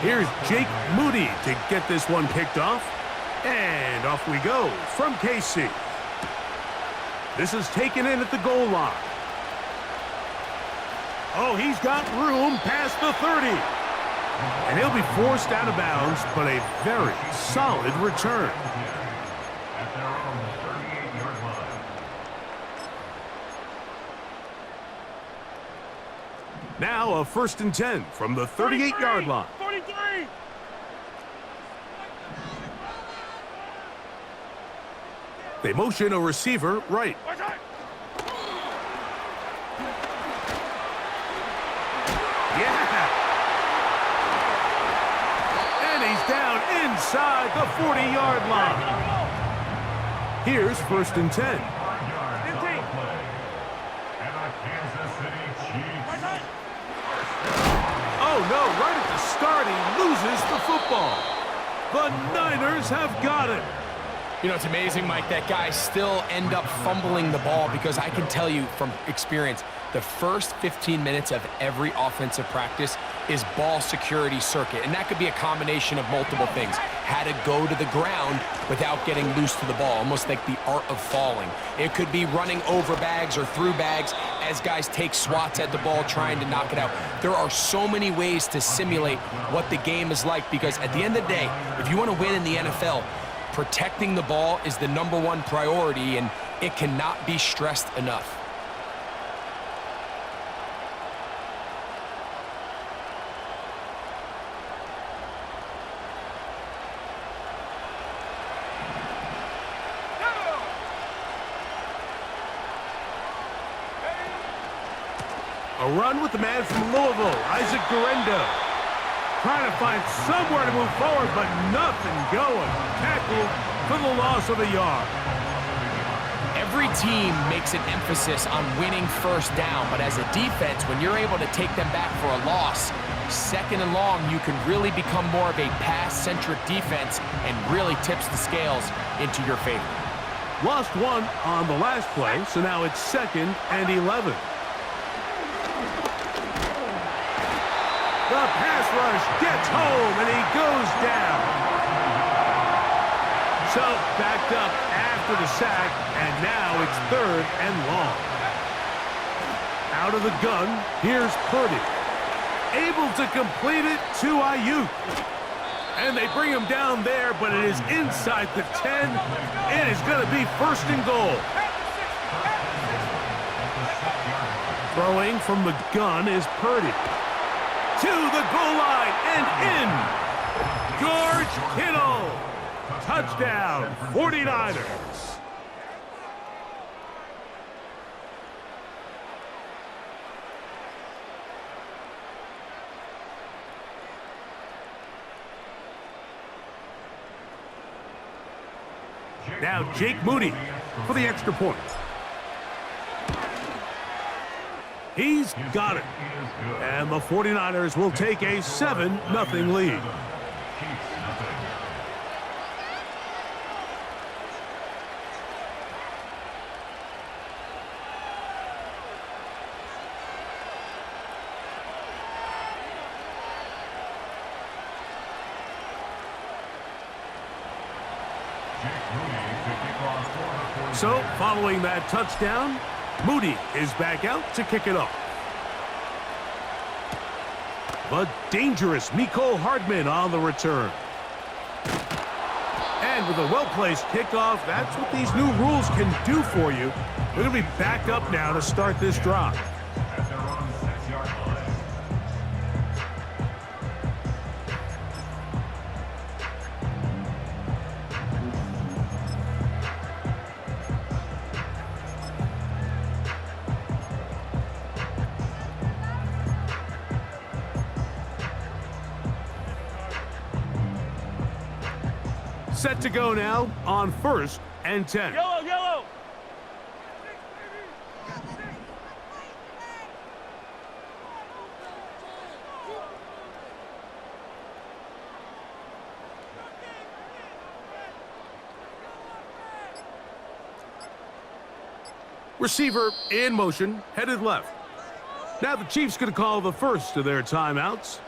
Here's Jake Moody to get this one kicked off. And off we go from KC. This is taken in at the goal line. Oh, he's got room past the 30. And he'll be forced out of bounds, but a very solid return. Now a 1st and 10 from the 38-yard line. 43. They motion a receiver right. Yeah. And he's down inside the 40-yard line. Here's 1st and 10. Oh, no, right at the start, he loses the football. The Niners have got it. You know, it's amazing, Mike, that guys still end up fumbling the ball because I can tell you from experience, the first 15 minutes of every offensive practice is ball security circuit, and that could be a combination of multiple things. How to go to the ground without getting loose to the ball, almost like the art of falling. It could be running over bags or through bags as guys take swats at the ball trying to knock it out. There are so many ways to simulate what the game is like because at the end of the day, if you want to win in the NFL, protecting the ball is the #1 priority, and it cannot be stressed enough. A run with the man from Louisville, Isaac Guerendo. Trying to find somewhere to move forward, but nothing going. Tackled for the loss of a yard. Every team makes an emphasis on winning first down, but as a defense, when you're able to take them back for a loss, 2nd and long, you can really become more of a pass-centric defense and really tips the scales into your favor. Lost one on the last play, so now it's 2nd and 11. The pass rush gets home, and he goes down. So, backed up after the sack, and now it's 3rd and long. Out of the gun, here's Purdy. Able to complete it to Ayuk. And they bring him down there, but it is inside the 10. It is going to be 1st and goal. Throwing from the gun is Purdy. To the goal line and in. George Kittle. Touchdown, 49ers. Now Jake Moody for the extra point. He's got it. And the 49ers will take a 7-0 lead. So, following that touchdown, Moody is back out to kick it off. The dangerous Mecole Hardman on the return. And with a well-placed kickoff, that's what these new rules can do for you. They're going to be back up now to start this drive. Set to go now on 1st and 10. Yellow. Receiver in motion, headed left. Now the Chiefs going to call the first of their timeouts.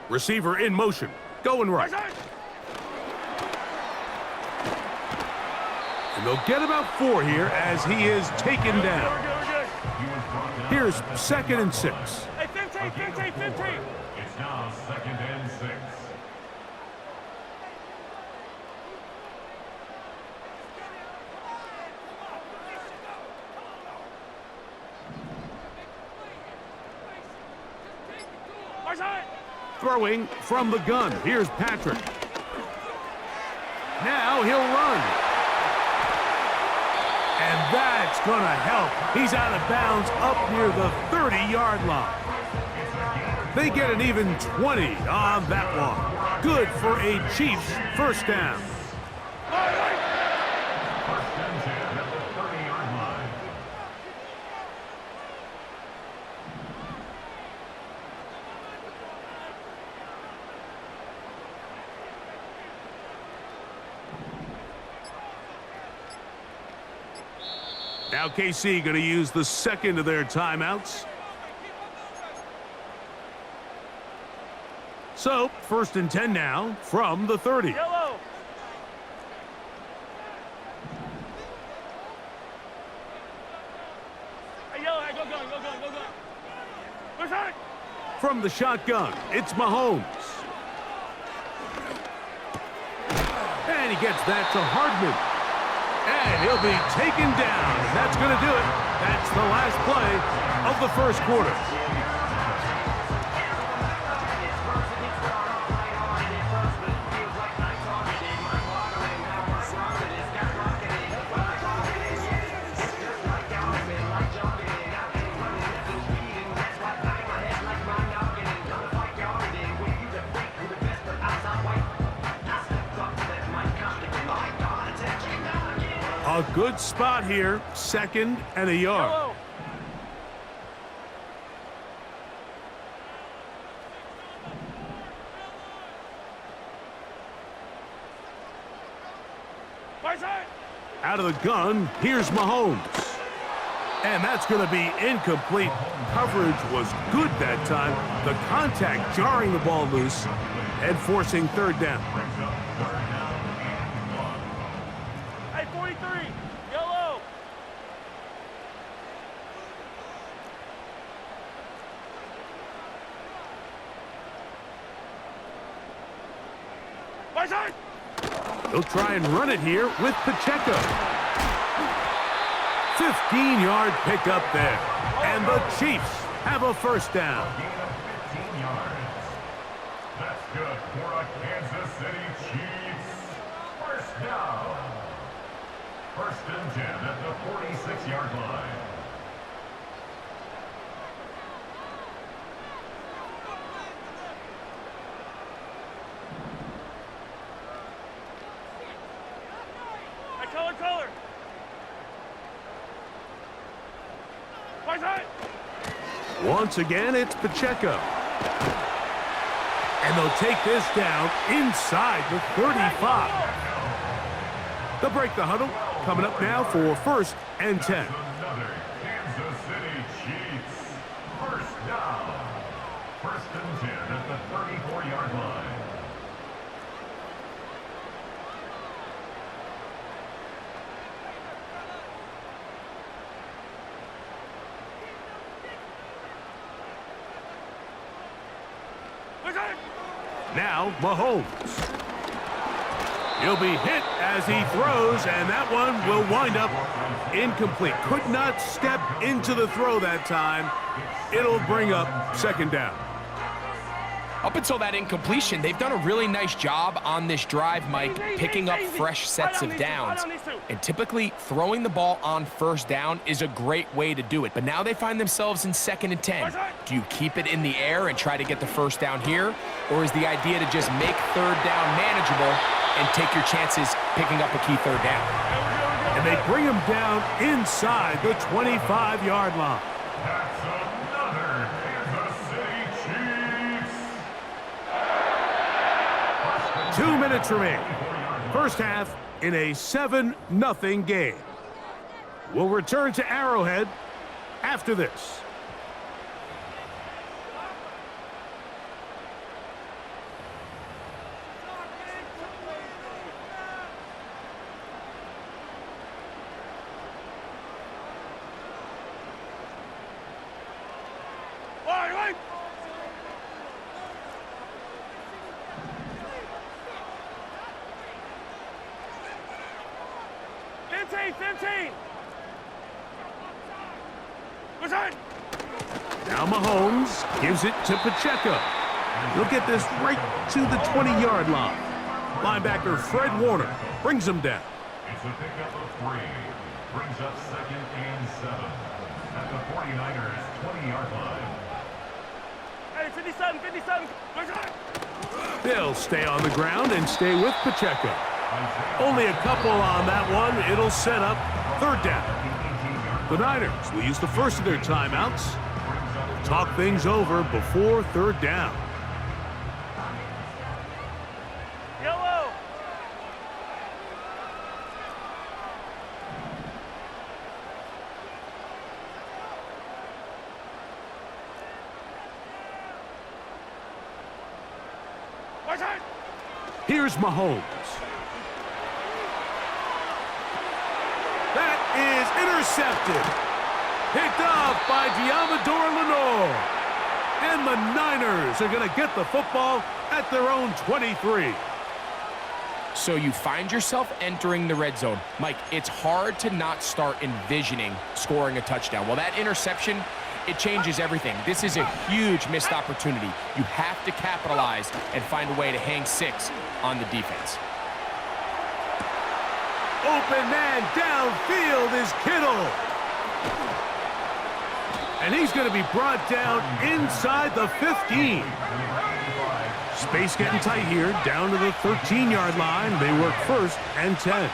Receiver in motion. Going right. And they'll get about 4 here as he is taken down. Here's 2nd and 6. Hey, 15. It's now 2nd and 6. Throwing from the gun. Here's Patrick. Now he'll run. And that's going to help. He's out of bounds up near the 30-yard line. They get an even 20 on that one. Good for a Chiefs first down. First and 10 at the 30-yard line. Now KC going to use the second of their timeouts. So, 1st and 10 now from the 30. Yellow. Hey, yellow. Hey, go. Where's that? From the shotgun, it's Mahomes. And he gets that to Hardman. And he'll be taken down. And that's going to do it. That's the last play of the first quarter. A good spot here, 2nd and a yard. Yellow. Right side. Out of the gun, here's Mahomes. And that's going to be incomplete. Coverage was good that time. The contact jarring the ball loose and forcing 3rd down. Hey, 43. Yellow. Right side. He'll try and run it here with Pacheco. 15-yard pickup there. And the Chiefs have a first down. 15 yards. That's good for a Kansas City Chiefs. First down. 1st and 10 at the 46-yard line. Hey, color. Right side. Once again, it's Pacheco. And they'll take this down inside the 35. They'll break the huddle. Coming up now for 1st and 10. Another Kansas City Chiefs. First down. 1st and 10 at the 34-yard line. Now, Mahomes. He'll be hit as he throws, and that one will wind up incomplete. Could not step into the throw that time. It'll bring up 2nd down. Up until that incompletion, they've done a really nice job on this drive, Mike, picking up fresh sets of downs. And typically, throwing the ball on 1st down is a great way to do it. But now they find themselves in 2nd and 10. Do you keep it in the air and try to get the 1st down here? Or is the idea to just make 3rd down manageable and take your chances picking up a key 3rd down? And they bring him down inside the 25-yard line. That's another Kansas City Chiefs. 2 minutes remain. First half in a 7-0 game. We'll return to Arrowhead after this. Now Mahomes gives it to Pacheco. He'll get this right to the 20-yard line. Linebacker Fred Warner brings him down. It's a pickup of 3. Brings up 2nd and 7 at the 49ers 20-yard line. Hey, 57, 57. They'll stay on the ground and stay with Pacheco. Only a couple on that one. It'll set up 3rd down. The Niners will use the first of their timeouts. Talk things over before 3rd down. Yellow. Here's Mahomes. That is intercepted. Picked off by Diamador Lenore. And the Niners are going to get the football at their own 23. So you find yourself entering the red zone. Mike, it's hard to not start envisioning scoring a touchdown. Well, that interception, it changes everything. This is a huge missed opportunity. You have to capitalize and find a way to hang 6 on the defense. Open man downfield is Kittle. And he's going to be brought down inside the 15. Space getting tight here, down to the 13-yard line. They work 1st and 10.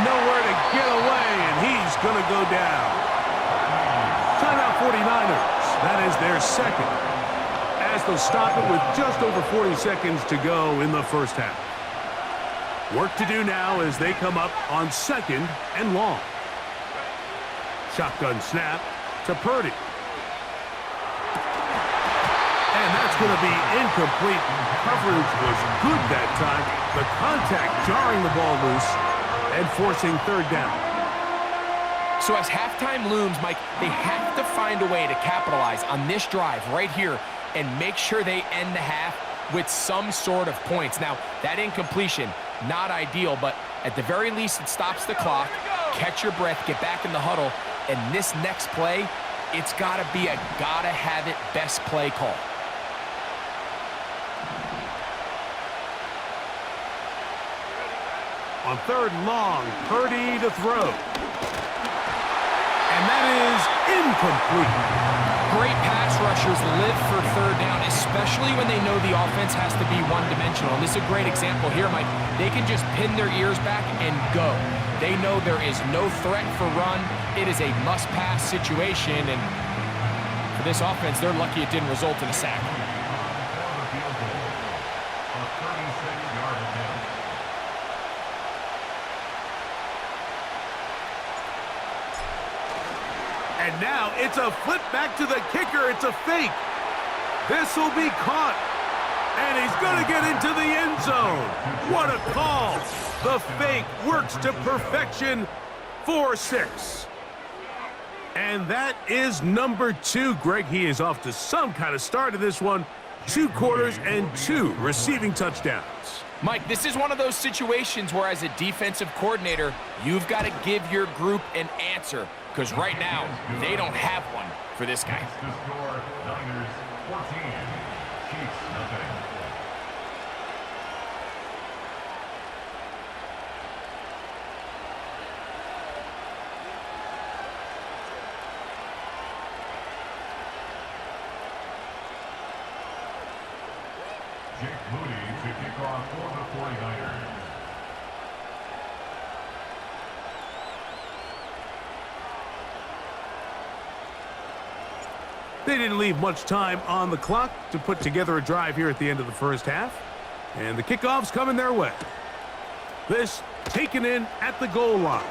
Nowhere to get away, and he's going to go down. Timeout 49ers. That is their 2nd. As they'll stop it with just over 40 seconds to go in the first half. Work to do now as they come up on 2nd and long. Shotgun snap to Purdy. And that's going to be incomplete. Coverage was good that time. The contact jarring the ball loose and forcing 3rd down. So as halftime looms, Mike, they have to find a way to capitalize on this drive right here and make sure they end the half with some sort of points. Now, that incompletion, not ideal, but at the very least, it stops the clock. Catch your breath, get back in the huddle, and this next play, it's got to be a gotta-have-it best play call. On 3rd and long, Purdy to throw. And that is incomplete. Great pass rushers live for 3rd down, especially when they know the offense has to be one-dimensional. And this is a great example here, Mike. They can just pin their ears back and go. They know there is no threat for run. It is a must-pass situation, and for this offense, they're lucky it didn't result in a sack. And now it's a flip back to the kicker. It's a fake. This will be caught. And he's going to get into the end zone. What a call. The fake works to perfection. 4-6. And that is number 2. Greg, he is off to some kind of start in this one. 2 quarters and 2 receiving touchdowns. Mike, this is one of those situations where as a defensive coordinator, you've got to give your group an answer. Because right now, they don't have one for this guy. To score, Niners 14, Chiefs nothing. Jake Moody to kick off for the 49ers. They didn't leave much time on the clock to put together a drive here at the end of the first half. And the kickoff's coming their way. This taken in at the goal line.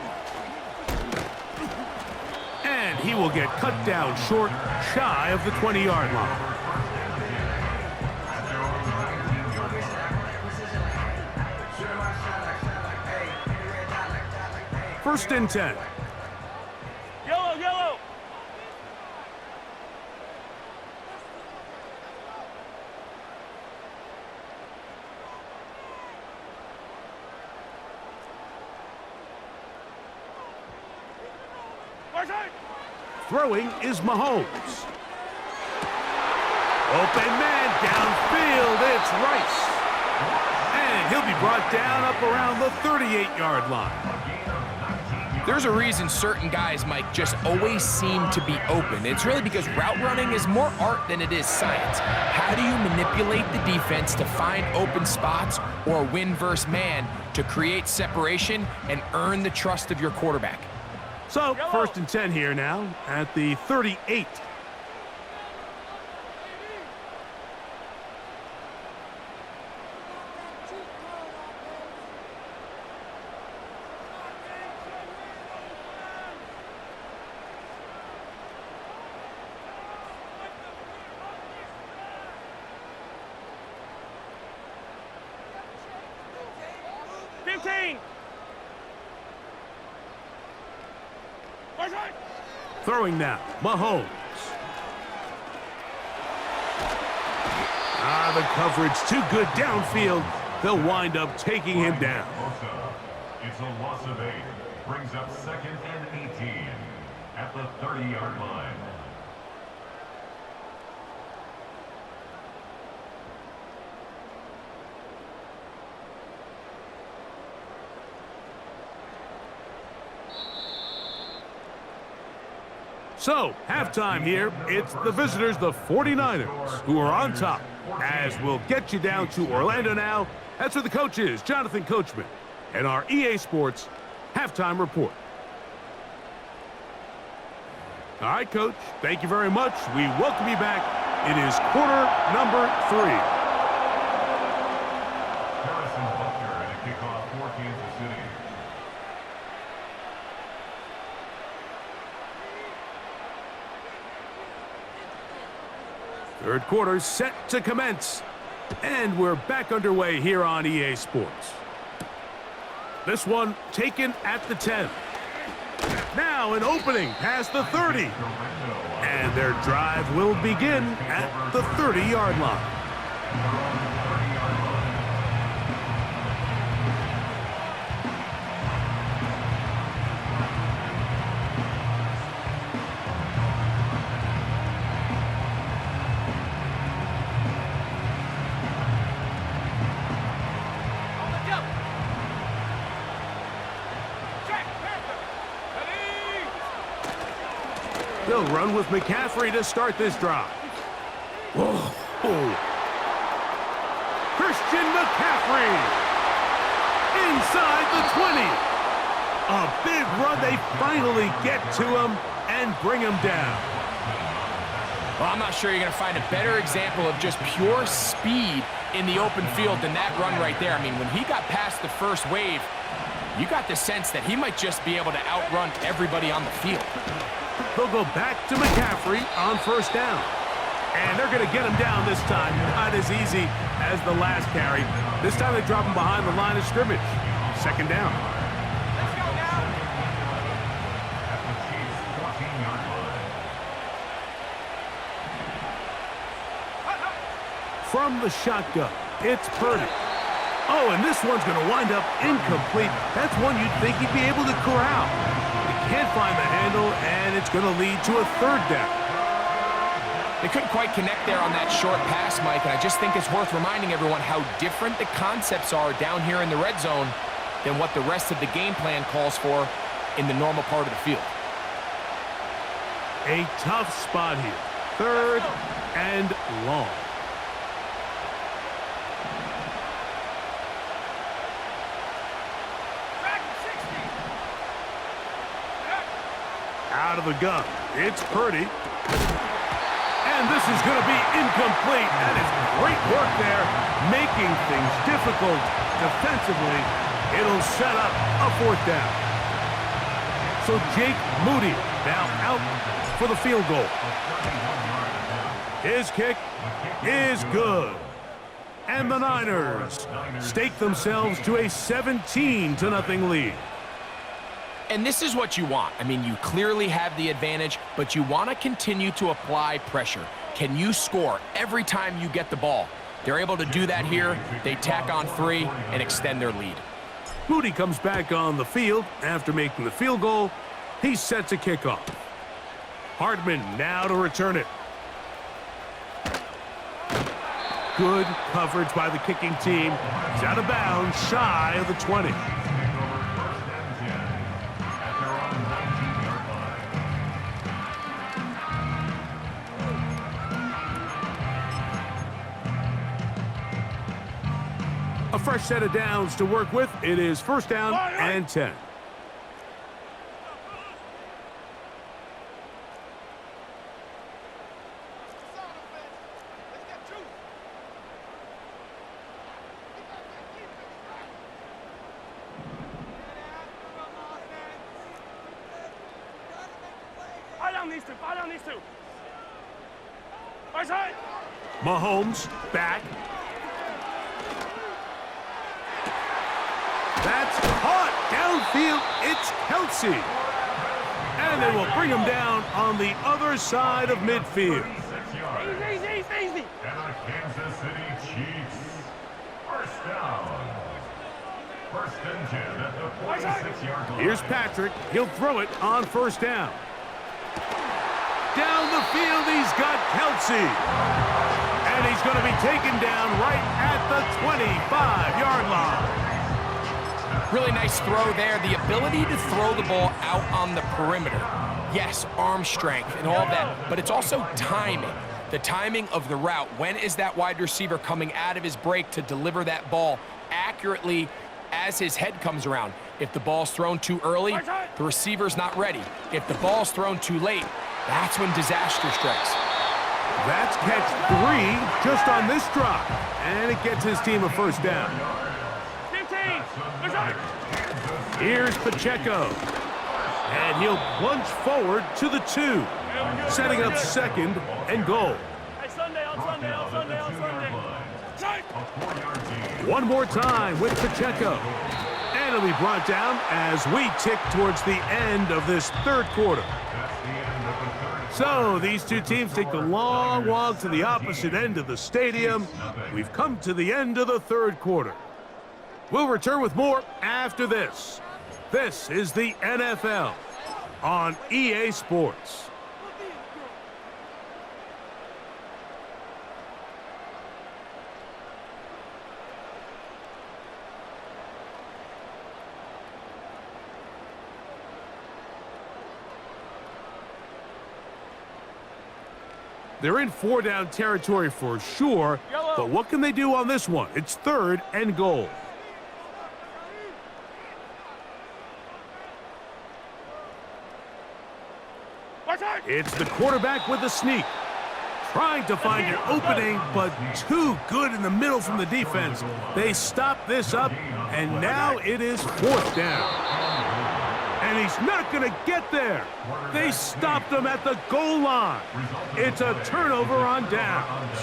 And he will get cut down short, shy of the 20-yard line. First and 10. Throwing is Mahomes. Open man downfield, it's Rice. And he'll be brought down up around the 38-yard line. There's a reason certain guys, Mike, just always seem to be open. It's really because route running is more art than it is science. How do you manipulate the defense to find open spots or win versus man to create separation and earn the trust of your quarterback? So, 1st and 10 here now at the 38. Throwing now, Mahomes. The coverage too good downfield. They'll wind up taking him down. It's a loss of 8. Brings up 2nd and 18 at the 30-yard line. So, halftime here. It's the visitors, the 49ers, who are on top, as we'll get you down to Orlando now. That's where the coach is, Jonathan Coachman, and our EA Sports halftime report. All right, Coach, thank you very much. We welcome you back. It is quarter number 3. Harrison Butker and a kickoff for Kansas City. Third quarter set to commence. And we're back underway here on EA Sports. This one taken at the 10. Now an opening past the 30. And their drive will begin at the 30-yard line. They'll run with McCaffrey to start this drive. Whoa. Christian McCaffrey inside the 20. A big run. They finally get to him and bring him down. Well, I'm not sure you're going to find a better example of just pure speed in the open field than that run right there. I mean, when he got past the first wave, you got the sense that he might just be able to outrun everybody on the field. They'll go back to McCaffrey on first down. And they're going to get him down this time. Not as easy as the last carry. This time they drop him behind the line of scrimmage. Second down. Let's go now. At the Chiefs' 14-yard line. From the shotgun, it's Purdy. Oh, and this one's going to wind up incomplete. That's one you'd think he'd be able to corral. Can't find the handle, and it's going to lead to a third down. They couldn't quite connect there on that short pass, Mike, and I just think it's worth reminding everyone how different the concepts are down here in the red zone than what the rest of the game plan calls for in the normal part of the field. A tough spot here. Third and long. Out of the gun, it's Purdy. And this is going to be incomplete. That is great work there, making things difficult defensively. It'll set up a fourth down. So Jake Moody now out for the field goal. His kick is good. And the Niners stake themselves to a 17-0 lead. And this is what you want. I mean, you clearly have the advantage, but you want to continue to apply pressure. Can you score every time you get the ball? They're able to do that here. They tack on 3 and extend their lead. Moody comes back on the field after making the field goal, He's set to kick off. Hardman now to return it. Good coverage by the kicking team. He's out of bounds, shy of the 20. A fresh set of downs to work with. It is first down and 10. Fire down these two. Right side. Mahomes back. That's caught downfield. It's Kelsey. And they will bring him down on the other side of midfield. Easy. And the Kansas City Chiefs. First down. First and 10 at the 46-yard line. Here's Patrick. He'll throw it on first down. Down the field, he's got Kelsey. And he's going to be taken down right at the 25-yard line. Really nice throw there. The ability to throw the ball out on the perimeter. Yes, arm strength and all of that, but it's also timing. The timing of the route. When is that wide receiver coming out of his break to deliver that ball accurately as his head comes around? If the ball's thrown too early, the receiver's not ready. If the ball's thrown too late, that's when disaster strikes. That's catch 3 just on this drop. And it gets his team a first down. 15. Here's Pacheco. And he'll plunge forward to the 2. Setting up second and goal. Hey, Sunday. One more time with Pacheco. And it'll be brought down as we tick towards the end of this third quarter. So these two teams take the long walk to the opposite end of the stadium. We've come to the end of the third quarter. We'll return with more after this. This is the NFL on EA Sports. They're in 4-down territory for sure, but what can they do on this one? It's third and goal. It's the quarterback with the sneak. Trying to find an opening, but too good in the middle from the defense. They stop this up, and now it is fourth down. And he's not going to get there. They stopped him at the goal line. It's a turnover on downs.